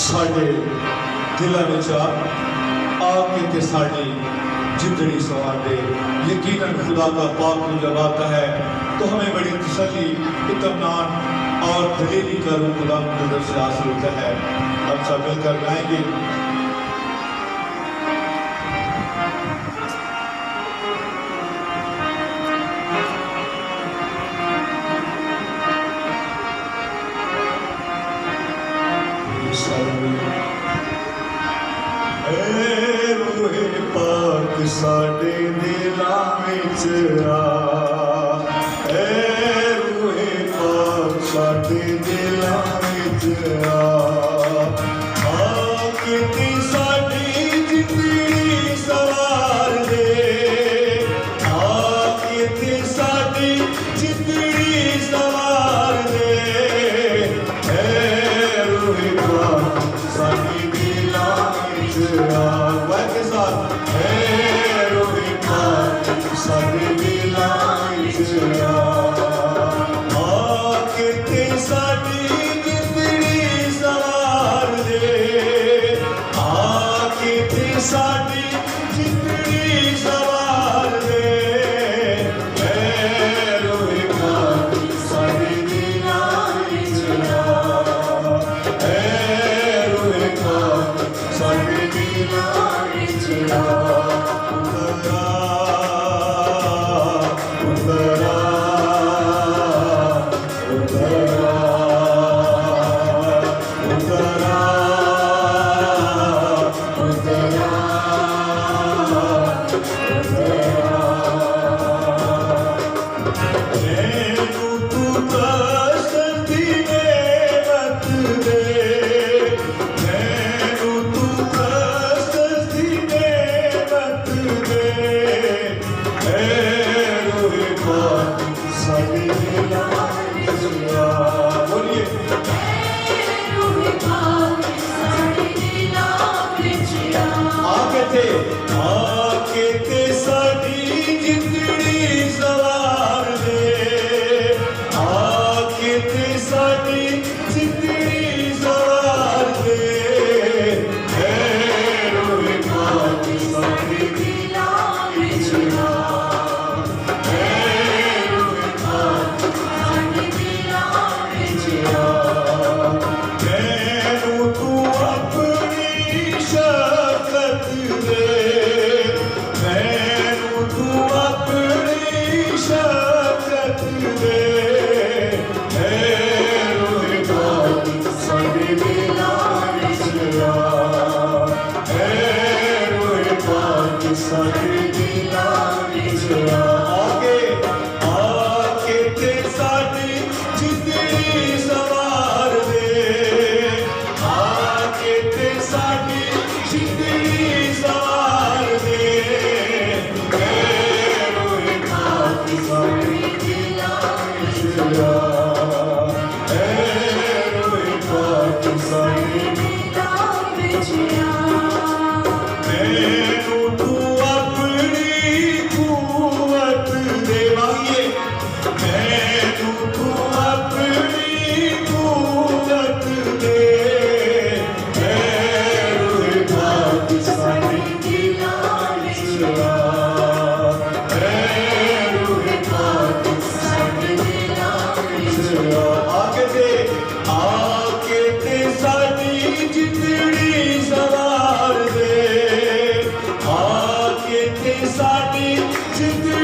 साढ़े दिलों में आके ते साड़ी जिंदड़ी सवार दे। यकीनन खुदा का पाक जब आता है तो हमें बड़ी तसल्ली, इत्मीनान और दलेरी का रूह खुदा की तरफ से हासिल होता है। हम सब मिलकर गाएंगे। रूहे पाक साडे दिलां विच आ, रूहे पाक साडे दिलां विच आ किती साडी जिंदड़ी सवार दे, किती साडी जिंदड़ी सवार दे। रूहे पाक साडी दिलां के साथ रूहे पाक साडे दिलां विच आ किते साडी जिंदड़ी सवार दे, किते साडी जिंदड़ी सवार दे। रूहे पाक साडे दिलां विच रूहे पाक साडे साडी जिंदड़ी